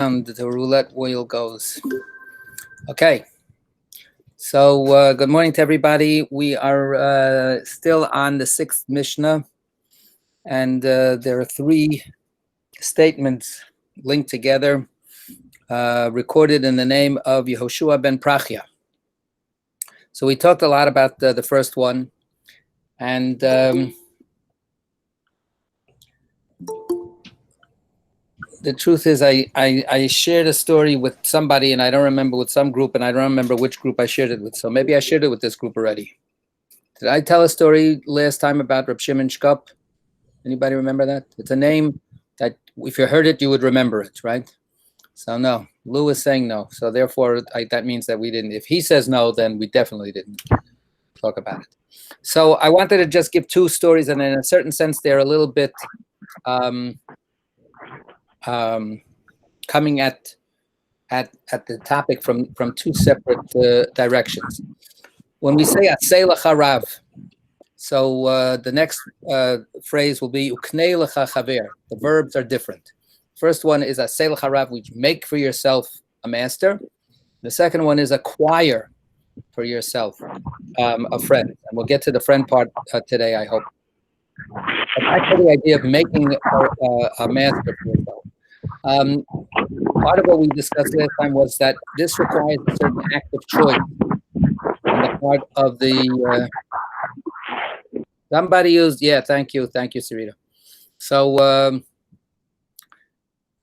The roulette wheel goes. Okay. So good morning to everybody. We are still on the sixth Mishnah, and there are three statements linked together, recorded in the name of Yehoshua ben Prachia. So we talked a lot about the first one, and the truth is I shared a story with somebody, and I don't remember, with some group, and I don't remember which group I shared it with. So maybe I shared it with this group already. Did I tell a story last time about Reb Shimon Shkop? Anybody remember that? It's a name that if you heard it, you would remember it, right? So no, Lou is saying no. So therefore, that means that we didn't. If he says no, then we definitely didn't talk about it. So I wanted to just give two stories, and in a certain sense, they're a little bit coming at the topic from two separate directions. When we say Aseh Lecha Rav, so the next phrase will be Uknei Lecha Chaver. The verbs are different. First one is Aseh Lecha Rav, which make for yourself a master. The second one is acquire for yourself a friend. And we'll get to the friend part today, I hope. But actually, the idea of making a master for yourself. Part of what we discussed last time was that this requires a certain act of choice on the part of the somebody used. Yeah, thank you, Sarita. So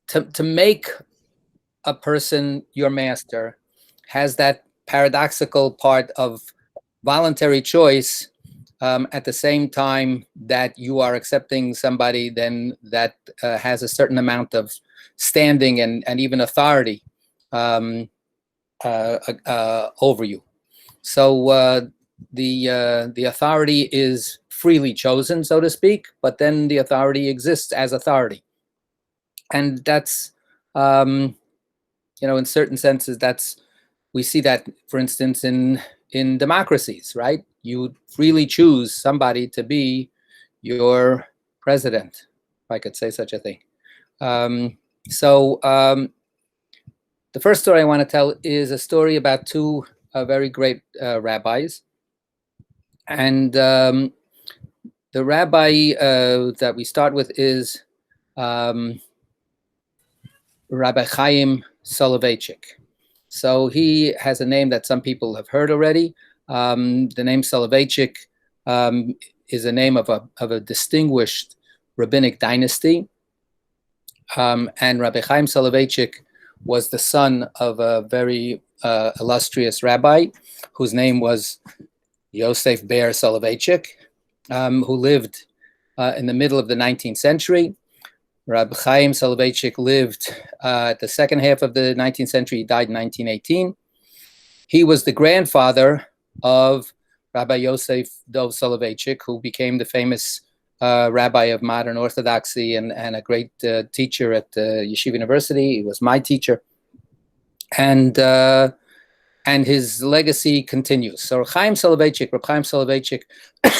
to make a person your master has that paradoxical part of voluntary choice. At the same time that you are accepting somebody then that has a certain amount of standing and even authority over you. So the authority is freely chosen, so to speak, but then the authority exists as authority. And that's, in certain senses, we see that, for instance, in democracies, right? You freely choose somebody to be your president, if I could say such a thing. So the first story I want to tell is a story about two very great rabbis. And the rabbi that we start with is Rabbi Chaim Soloveitchik. So he has a name that some people have heard already. The name Soloveitchik is a name of a distinguished rabbinic dynasty. And Rabbi Chaim Soloveitchik was the son of a very illustrious rabbi whose name was Yosef Ber Soloveitchik, who lived in the middle of the 19th century. Rabbi Chaim Soloveitchik lived at the second half of the 19th century. He died in 1918. He was the grandfather of Rabbi Yosef Dov Soloveitchik, who became the famous rabbi of modern Orthodoxy and a great teacher at Yeshiva University. He was my teacher. And his legacy continues. So Reb Chaim Soloveitchik,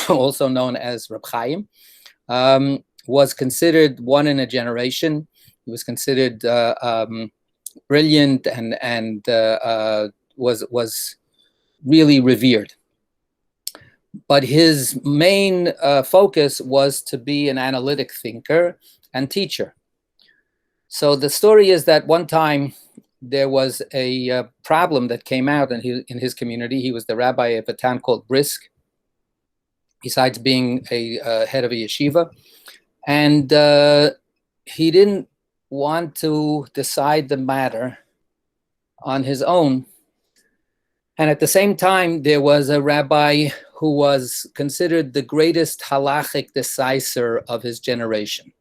also known as Reb Chaim, was considered one in a generation. He was considered brilliant and was really revered. But his main focus was to be an analytic thinker and teacher. So the story is that one time there was a problem that came out in his community. He was the rabbi of a town called Brisk, besides being a head of a yeshiva. And he didn't want to decide the matter on his own. And at the same time, there was a rabbi who was considered the greatest halachic decisor of his generation.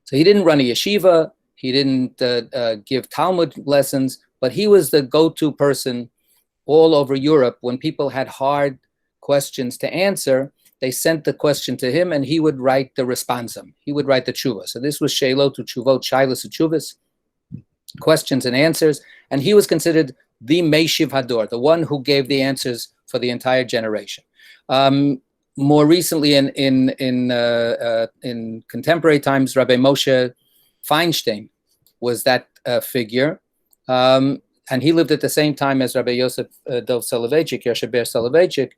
So he didn't run a yeshiva, he didn't give Talmud lessons, but he was the go-to person all over Europe. When people had hard questions to answer, they sent the question to him, and he would write the responsum. He would write the tshuva. So this was Sheilot u'tshuvot, Shailas u'tshuvas, questions and answers. And he was considered the Meishiv Hador, the one who gave the answers for the entire generation. More recently, in contemporary times, Rabbi Moshe Feinstein was that figure. And he lived at the same time as Rabbi Yosef Dov Soloveitchik, Yoshe Ber Soloveitchik.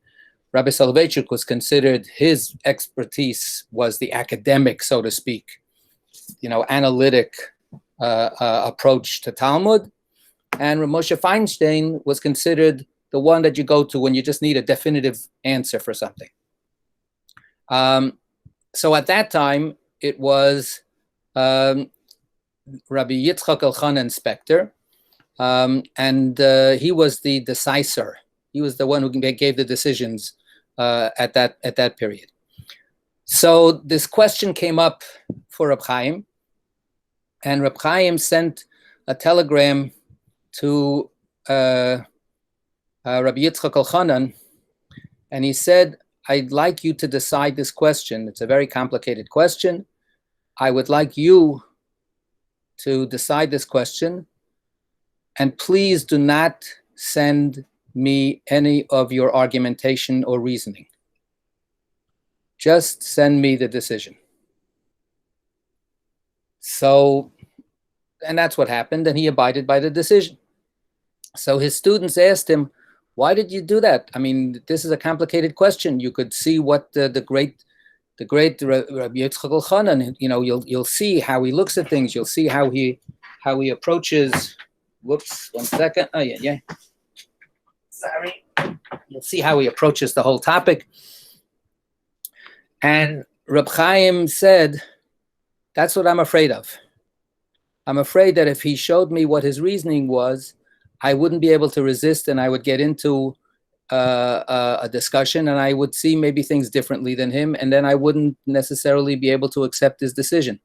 Rabbi Soloveitchik was considered, his expertise was the academic, so to speak, analytic approach to Talmud. And Moshe Feinstein was considered the one that you go to when you just need a definitive answer for something. So at that time, it was Rabbi Yitzchak Elchanan Spector, and he was the decisor. He was the one who gave the decisions at that period. So this question came up for Reb Chaim, and Reb Chaim sent a telegram to Rabbi Yitzchak Elchanan, and he said, I'd like you to decide this question. It's a very complicated question. I would like you to decide this question, and please do not send me any of your argumentation or reasoning. Just send me the decision. So, and that's what happened, and he abided by the decision. So his students asked him, why did you do that? I mean, this is a complicated question. You could see what the great Rabbi Yitzchak Elchanan, you'll see how he looks at things. You'll see how he approaches. Whoops, 1 second. Oh yeah. Sorry. You'll see how he approaches the whole topic. And Reb Chaim said, that's what I'm afraid of. I'm afraid that if he showed me what his reasoning was, I wouldn't be able to resist, and I would get into a discussion, and I would see maybe things differently than him, and then I wouldn't necessarily be able to accept his decision.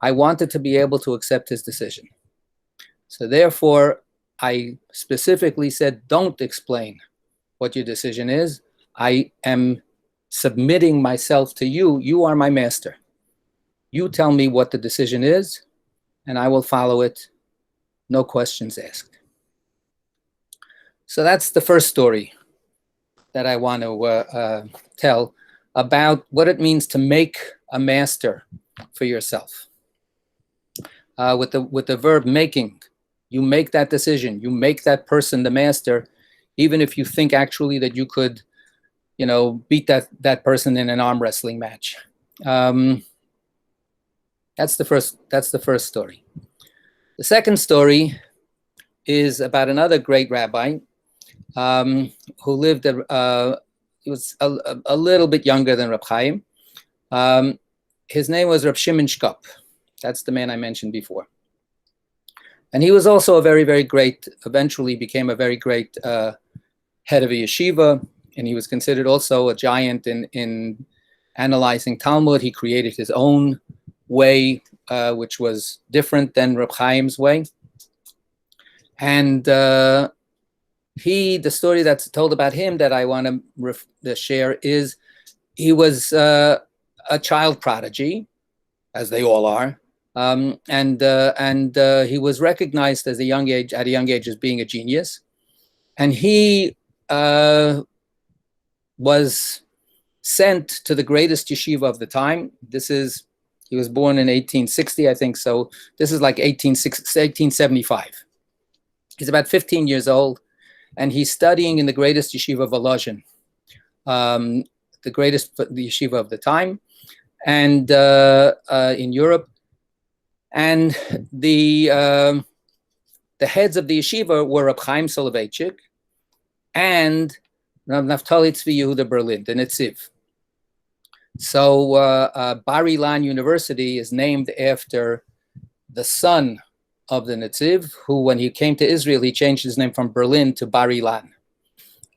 I wanted to be able to accept his decision. So therefore, I specifically said, don't explain what your decision is. I am submitting myself to you. You are my master. You tell me what the decision is, and I will follow it. No questions asked. So that's the first story that I want to tell about what it means to make a master for yourself. With the verb making, you make that decision. You make that person the master, even if you think actually that you could, beat that person in an arm wrestling match. That's the first story. The second story is about another great rabbi who lived. He was a little bit younger than Reb Chaim. His name was Reb Shimon Shkop. That's the man I mentioned before. And he was also a very, very great, eventually became a very great head of a yeshiva, and he was considered also a giant in analyzing Talmud. He created his own way, which was different than Reb Chaim's way. And the story that's told about him that I want to share is he was a child prodigy, as they all are. And he was recognized at a young age as being a genius. And he was sent to the greatest yeshiva of the time. He was born in 1860, I think. So this is like 1875. He's about 15 years old, and he's studying in the greatest yeshiva of Volozhin, the greatest yeshiva of the time, and in Europe. And the heads of the yeshiva were Reb Chaim Soloveitchik and Rav Naftali Tzvi Yehuda Berlin, the Netziv. So Bar Ilan University is named after the son of the Netziv, who, when he came to Israel, he changed his name from Berlin to Bar Ilan.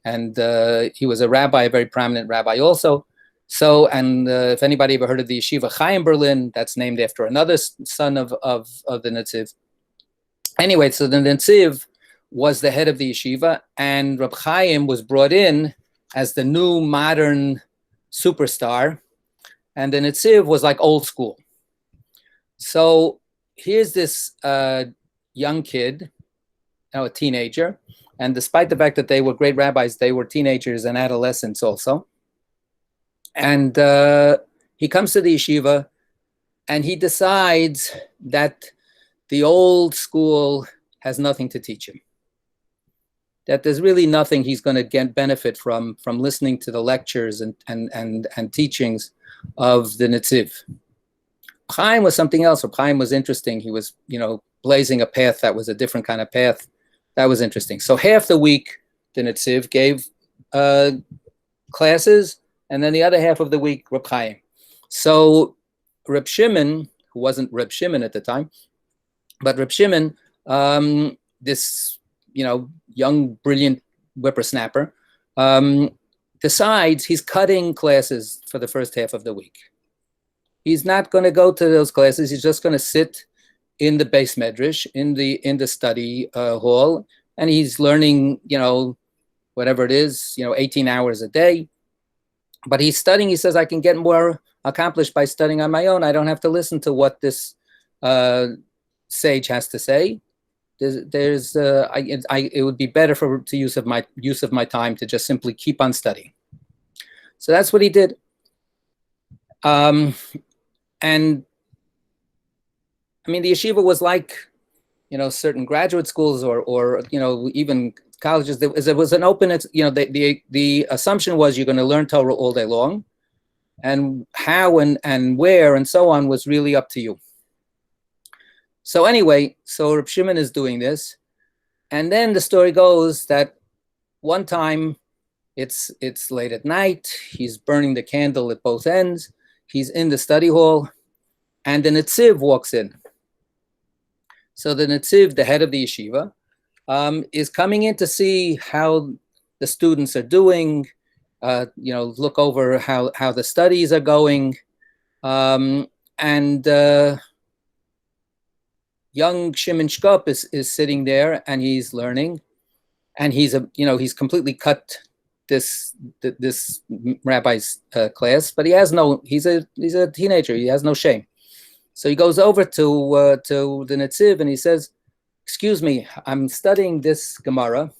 And he was a rabbi, a very prominent rabbi also. So, and if anybody ever heard of the yeshiva Chaim Berlin, that's named after another son of the Netziv. Anyway, so the Netziv was the head of the yeshiva, and Reb Chaim was brought in as the new modern superstar, and the Netziv was like old school. So here's this young kid, a teenager, and despite the fact that they were great rabbis, they were teenagers and adolescents also. And he comes to the yeshiva, and he decides that the old school has nothing to teach him. That there's really nothing he's going to get benefit from listening to the lectures and teachings of the Netziv. Chaim was something else. Chaim was interesting. He was, blazing a path that was a different kind of path. That was interesting. So half the week, the Netziv gave classes, and then the other half of the week, Reb Chaim. So Reb Shimon, who wasn't Reb Shimon at the time, but Reb Shimon, this, young, brilliant whippersnapper, decides he's cutting classes for the first half of the week. He's not going to go to those classes. He's just going to sit in the base medrash, in the study hall, and he's learning, whatever it is, 18 hours a day. But he's studying. He says, I can get more accomplished by studying on my own. I don't have to listen to what this sage has to say. It would be better to use of my time to just simply keep on studying. So that's what he did. And I mean, the yeshiva was like, certain graduate schools or even colleges. There was an open, the assumption was you're going to learn Torah all day long, and how and where and so on was really up to you. So anyway, Reb Shimon is doing this, and then the story goes that one time it's late at night. He's burning the candle at both ends. He's in the study hall, and the Netziv walks in. So the Netziv, the head of the yeshiva, is coming in to see how the students are doing, look over how the studies are going, and young Shimon Shkop is sitting there, and he's learning, and he's completely cut this rabbi's class, but he's a teenager. He has no shame. So he goes over to the Netziv and he says, "Excuse me, I'm studying this Gemara,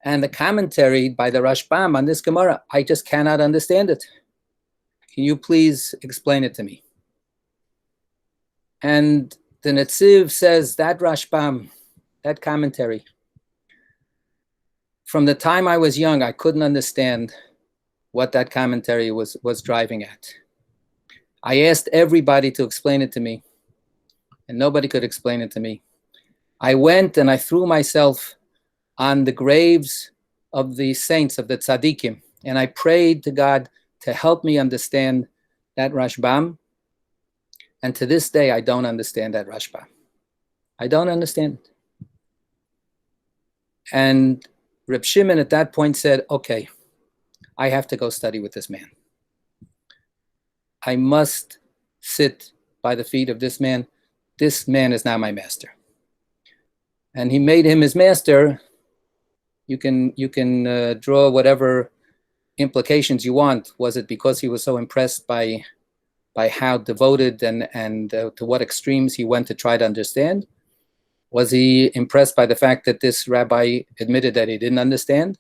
and the commentary by the Rashbam on this Gemara, I just cannot understand it. Can you please explain it to me?" And the Netziv says, that Rashbam, that commentary, from the time I was young, I couldn't understand what that commentary was driving at. I asked everybody to explain it to me, and nobody could explain it to me. I went and I threw myself on the graves of the saints, of the tzaddikim, and I prayed to God to help me understand that Rashbam. And to this day, I don't understand that Rashbam. I don't understand it. And Reb Shimon at that point said, okay, I have to go study with this man. I must sit by the feet of this man. This man is now my master. And he made him his master. You can draw whatever implications you want. Was it because he was so impressed by how devoted and to what extremes he went to try to understand? Was he impressed by the fact that this rabbi admitted that he didn't understand?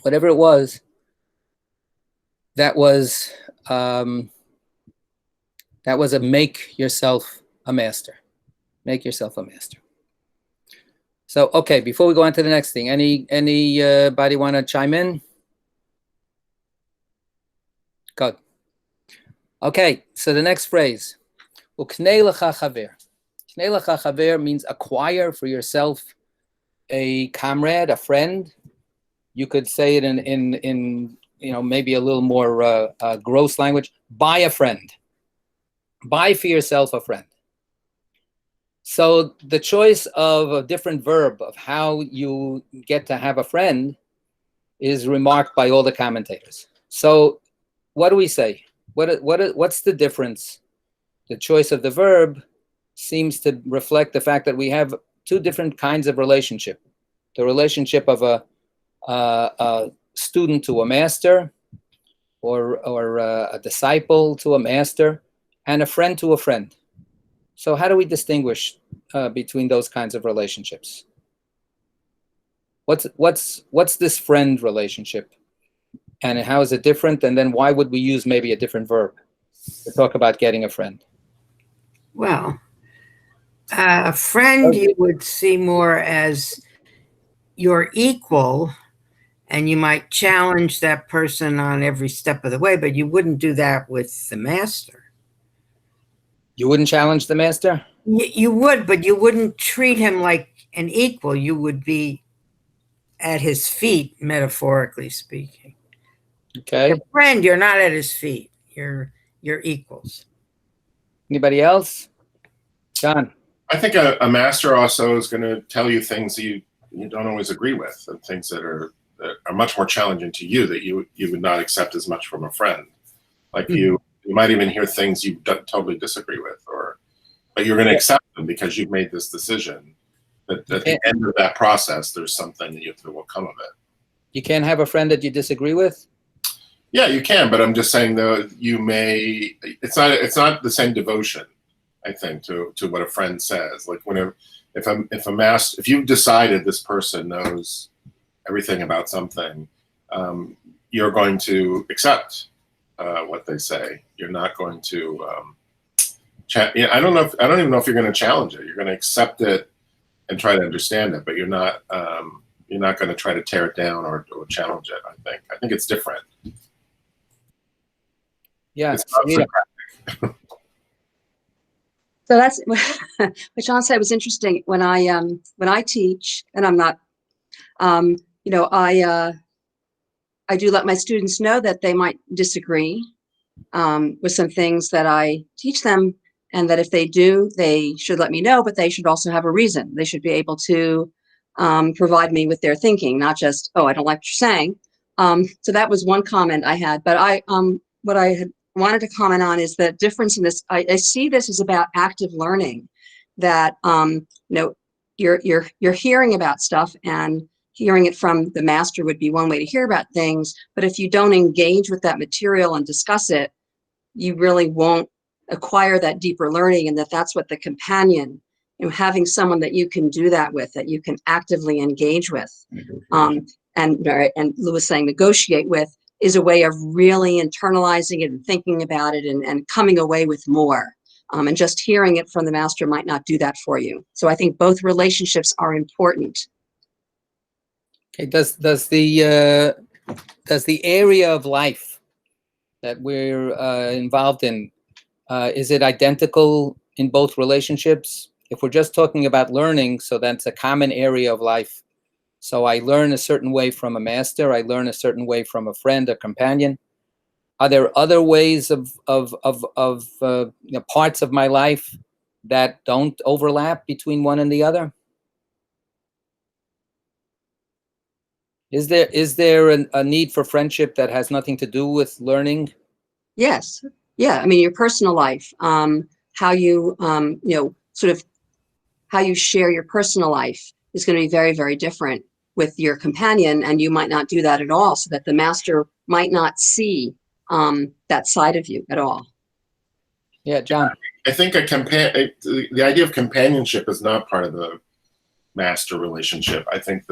Whatever it was, that was a make yourself a master. Make yourself a master. So, okay, before we go on to the next thing, anybody want to chime in? Good. Okay, so the next phrase, uknei lecha chaver. Uknei lecha chaver means acquire for yourself a comrade, a friend. You could say it in maybe a little more gross language. Buy a friend. Buy for yourself a friend. So the choice of a different verb of how you get to have a friend is remarked by all the commentators. So what do we say? What's the difference? The choice of the verb seems to reflect the fact that we have two different kinds of relationship. The relationship of a student to a master, or a disciple to a master, and a friend to a friend. So how do we distinguish between those kinds of relationships? What's this friend relationship? And how is it different? And then why would we use maybe a different verb to talk about getting a friend? Well, A friend you would see more as your equal, and you might challenge that person on every step of the way, but you wouldn't do that with the master. You wouldn't challenge the master? You would, but you wouldn't treat him like an equal. You would be at his feet, metaphorically speaking. Okay. Your friend, you're not at his feet. You're equals. Anybody else? John? I think a master also is going to tell you things that you don't always agree with, and things that are much more challenging to you that you would not accept as much from a friend. Like you might even hear things you totally disagree with, but you're going to accept them because you've made this decision. That at the end of that process, there's something that will come of it. You can't have a friend that you disagree with? Yeah, you can, but I'm just saying though, you may. It's not the same devotion, I think, to what a friend says. Like if you've decided this person knows everything about something, you're going to accept what they say. You're not going to. I don't even know if you're going to challenge it. You're going to accept it and try to understand it, but you're not going to try to tear it down or challenge it. I think it's different. Yeah. It's not Yeah. So that's what John said was interesting. When I teach, and I'm not, I do let my students know that they might disagree with some things that I teach them, and that if they do, they should let me know, but they should also have a reason. They should be able to provide me with their thinking, not just, oh, I don't like what you're saying. So that was one comment I had, but what I had wanted to comment on is the difference in this. I see this as about active learning, that you're hearing about stuff, and hearing it from the master would be one way to hear about things. But if you don't engage with that material and discuss it, you really won't acquire that deeper learning. And that's what the companion, having someone that you can do that with, that you can actively engage with, and Lou was saying negotiate with, is a way of really internalizing it and thinking about it and coming away with more. And just hearing it from the master might not do that for you. So I think both relationships are important. Okay. Does the area of life that we're involved in, is it identical in both relationships? If we're just talking about learning, so that's a common area of life. So I learn a certain way from a master. I learn a certain way from a friend, a companion. Are there other ways of parts of my life that don't overlap between one and the other? Is there a need for friendship that has nothing to do with learning? Yes. Yeah. I mean, your personal life, how you, sort of how you share your personal life is going to be very, very different with your companion, and you might not do that at all, so that the master might not see that side of you at all. Yeah, John. I think the idea of companionship is not part of the master relationship. I think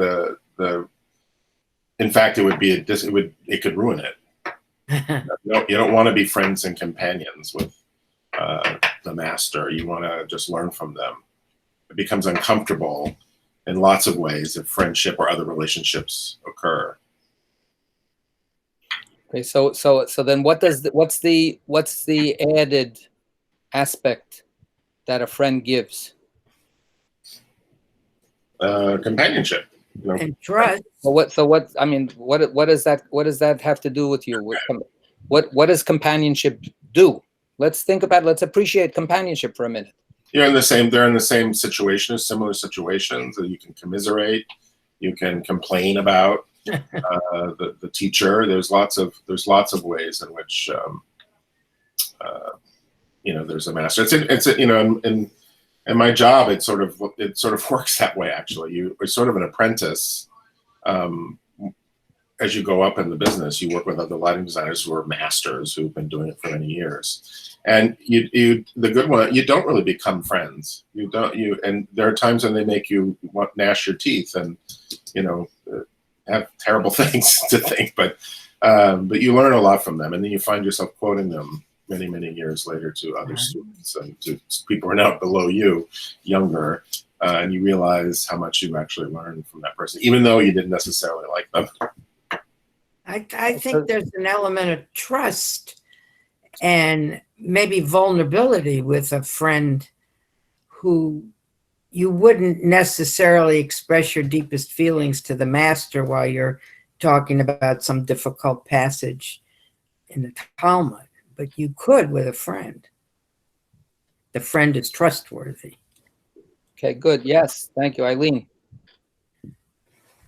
in fact, it could ruin it. You don't want to be friends and companions with the master. You want to just learn from them. It becomes uncomfortable in lots of ways if friendship or other relationships occur. Okay, so then what's the added aspect that a friend gives? Companionship. And trust. What does that have to do with you? What does companionship do? Let's appreciate companionship for a minute. They're in the same situation, similar situations that you can commiserate, you can complain about the teacher. There's lots of ways in which there's a master. In my job, it sort of works that way. Actually, you're sort of an apprentice. As you go up in the business, you work with other lighting designers who are masters who've been doing it for many years. And the good one, you don't really become friends. And there are times when they make you gnash your teeth and have terrible things to think. But you learn a lot from them, and then you find yourself quoting them many, many years later to other students and to people who are now below you, younger, and you realize how much you actually learned from that person, even though you didn't necessarily like them. I think there's an element of trust and maybe vulnerability with a friend who you wouldn't necessarily express your deepest feelings to the master while you're talking about some difficult passage in the Talmud, but you could with a friend. The friend is trustworthy. Okay, good. Yes, thank you, Eileen.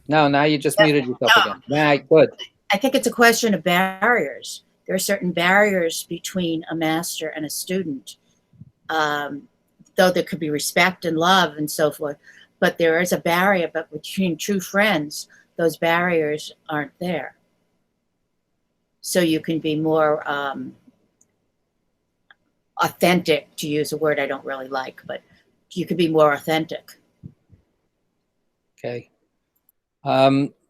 No, now you just muted yourself again. Yeah, good. I think it's a question of barriers. There are certain barriers between a master and a student, though there could be respect and love and so forth, but there is a barrier. But between true friends, those barriers aren't there. So you can be more authentic, to use a word I don't really like, but you could be more authentic. Okay.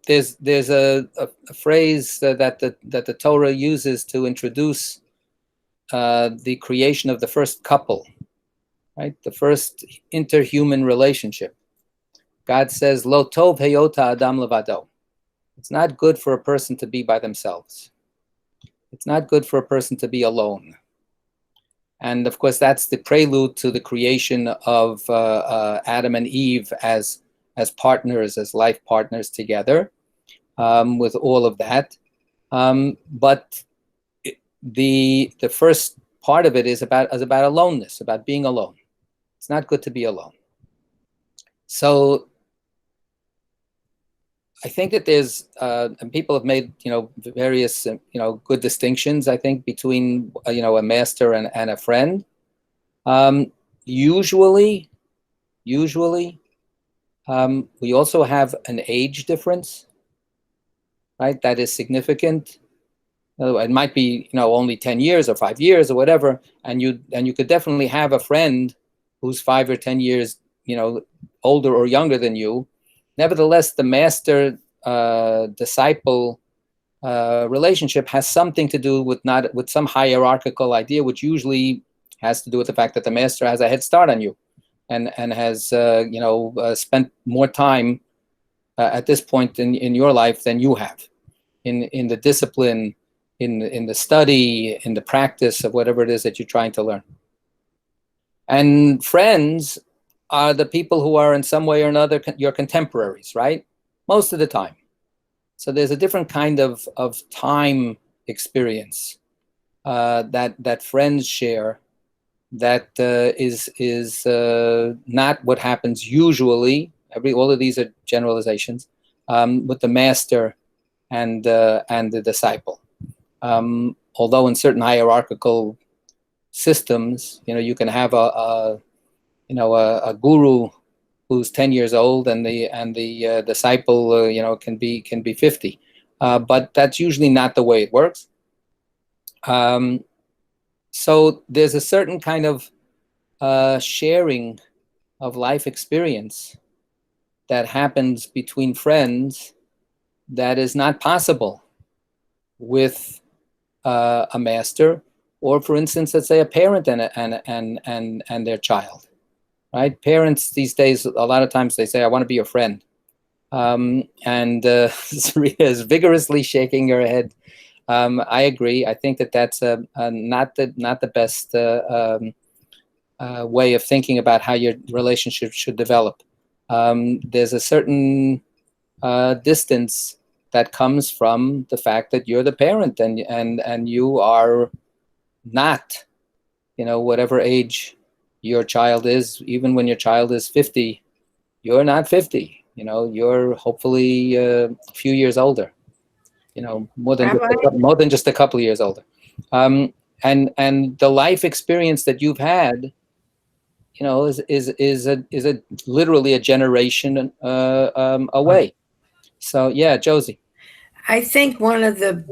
There's a phrase that the Torah uses to introduce the creation of the first couple, right? The first interhuman relationship. God says, "Lo tov heyota adam levado." It's not good for a person to be by themselves. It's not good for a person to be alone. And of course, that's the prelude to the creation of Adam and Eve as partners, as life partners together, with all of that. But the first part of it is about aloneness, about being alone. It's not good to be alone. So I think that there's, and people have made, various, good distinctions, I think, between, a master and a friend. Usually, we also have an age difference, right? That is significant. It might be, only 10 years or 5 years or whatever. And you could definitely have a friend who's 5 or 10 years, older or younger than you. Nevertheless, the master disciple relationship has something to do with some hierarchical idea, which usually has to do with the fact that the master has a head start on you, and has spent more time at this point in your life than you have in the discipline, in the study, in the practice of whatever it is that you're trying to learn. And friends are the people who are in some way or another your contemporaries, right? Most of the time. So there's a different kind of time experience that friends share that is not what happens usually. All of these are generalizations with the master and the disciple. Although in certain hierarchical systems, you can have a guru who's 10 years old and the disciple can be 50, but that's usually not the way it works. So there's a certain kind of sharing of life experience that happens between friends that is not possible with a master, or for instance, let's say a parent and their child. Right? Parents these days, a lot of times they say, "I want to be your friend." Sarita is vigorously shaking her head. I agree. I think that's not the best way of thinking about how your relationship should develop. There's a certain distance that comes from the fact that you're the parent and you are not, whatever age your child is. Even when your child is 50, you're not 50. You're hopefully a few years older. More than just a couple of years older. And the life experience that you've had, is literally a generation away. So yeah, Josie. I think one of the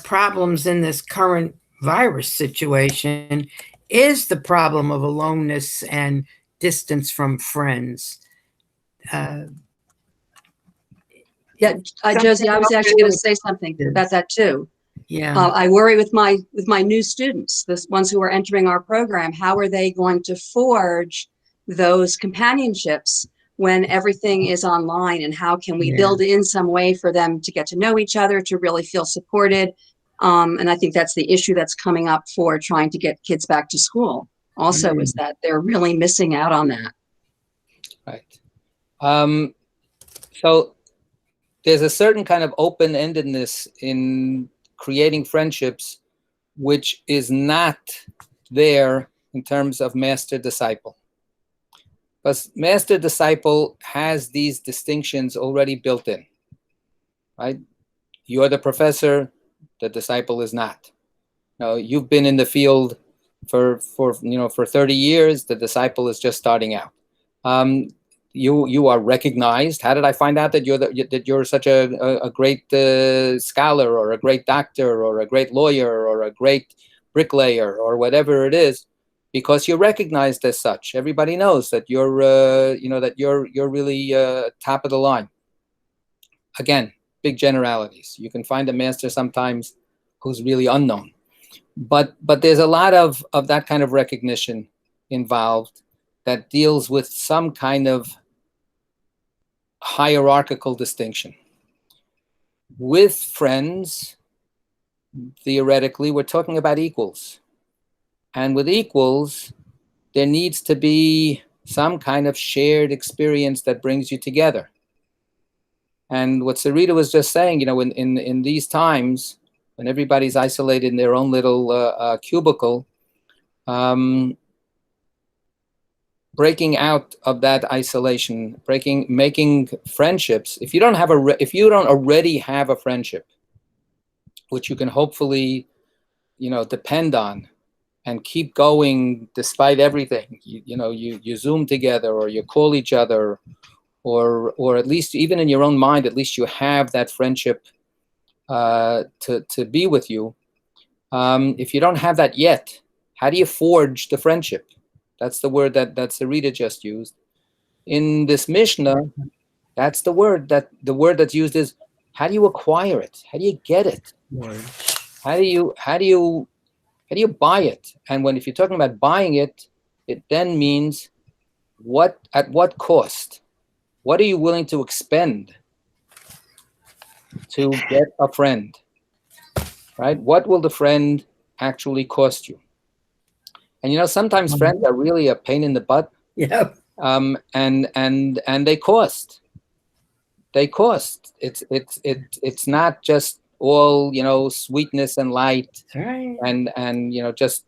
problems in this current virus situation is the problem of aloneness and distance from friends. Yeah, Josie, I was actually going to say something about that too. Yeah. I worry with my new students, the ones who are entering our program. How are they going to forge those companionships when everything is online? And how can we build in some way for them to get to know each other, to really feel supported? And I think that's the issue that's coming up for trying to get kids back to school. Also, is that they're really missing out on that. Right. So there's a certain kind of open-endedness in creating friendships, which is not there in terms of master-disciple. Because master-disciple has these distinctions already built in, right? You're the professor, the disciple is not. Now, you've been in the field for 30 years, the disciple is just starting out. You are recognized. How did I find out that you're such a great scholar, or a great doctor, or a great lawyer, or a great bricklayer, or whatever it is? Because you're recognized as such. Everybody knows that you're you're really top of the line. Again, big generalities. You can find a master sometimes who's really unknown, but there's a lot of that kind of recognition involved that deals with some kind of hierarchical distinction. With friends, theoretically, we're talking about equals. And with equals, there needs to be some kind of shared experience that brings you together. And what Sarita was just saying, in these times, when everybody's isolated in their own little cubicle, breaking out of that isolation, making friendships. If you don't already have a friendship, which you can hopefully, depend on and keep going despite everything, you Zoom together, or you call each other, or at least even in your own mind, at least you have that friendship to be with you. If you don't have that yet, how do you forge the friendship? That's the word that Sarita just used. In this Mishnah, that's the word that's used is, how do you acquire it? How do you get it? How do you buy it? And if you're talking about buying it, it then means at what cost? What are you willing to expend to get a friend? Right? What will the friend actually cost you? And sometimes friends are really a pain in the butt. Yeah. And they cost. It's not just all sweetness and light. That's right. And just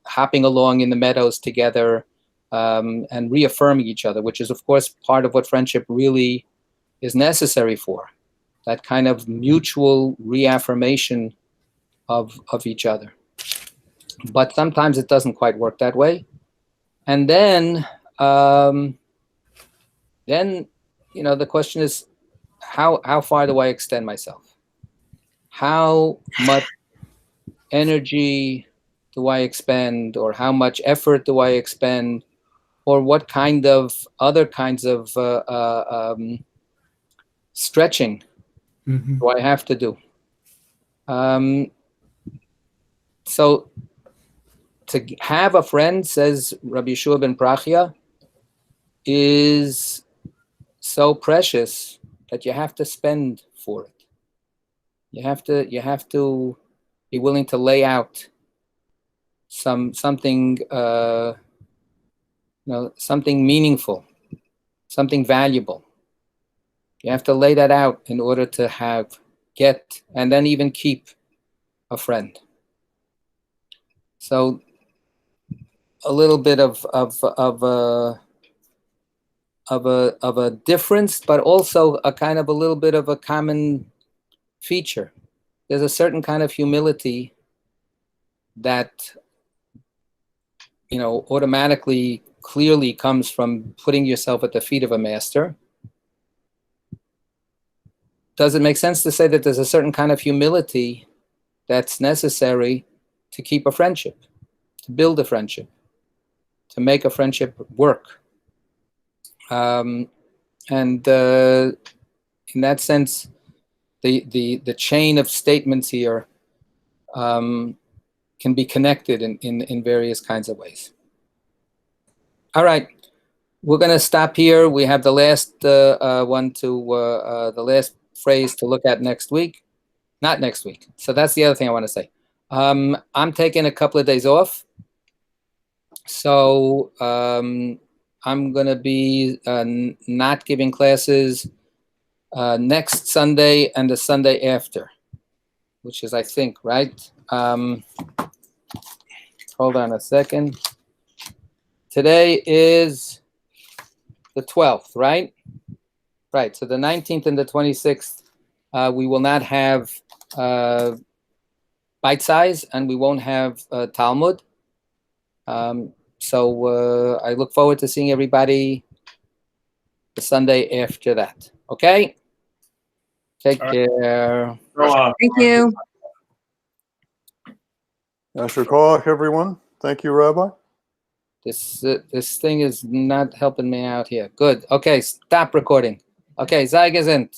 hopping along in the meadows together, and reaffirming each other, which is of course part of what friendship really is necessary for. That kind of mutual reaffirmation of each other. But sometimes it doesn't quite work that way. And then the question is, how far do I extend myself? How much energy do I expend, or how much effort do I expend, or what kind of other kinds of stretching do I have to do? So to have a friend, says Rabbi Yeshua ben Prachia, is so precious that you have to spend for it. You have to be willing to lay out something something meaningful, something valuable. You have to lay that out in order to get and then even keep a friend. So a little bit of a difference, but also a kind of a little bit of a common feature. There's a certain kind of humility that automatically, clearly comes from putting yourself at the feet of a master. Does it make sense to say that there's a certain kind of humility that's necessary to keep a friendship, to build a friendship, to make a friendship work? And in that sense, the chain of statements here can be connected in various kinds of ways. All right, we're going to stop here. We have the last the last phrase to look at next week. Not next week. So that's the other thing I want to say. I'm taking a couple of days off. So I'm going to be not giving classes next Sunday and the Sunday after, which is, I think, right? Hold on a second. Today is the 12th, right? Right. So the 19th and the 26th, we will not have Bitesize, and we won't have Talmud. So I look forward to seeing everybody the Sunday after that. Okay? Take care. Thank you. Asher Koach, everyone. Thank you, Rabbi. This thing is not helping me out here. Good. Okay, stop recording. Okay, sei gesund.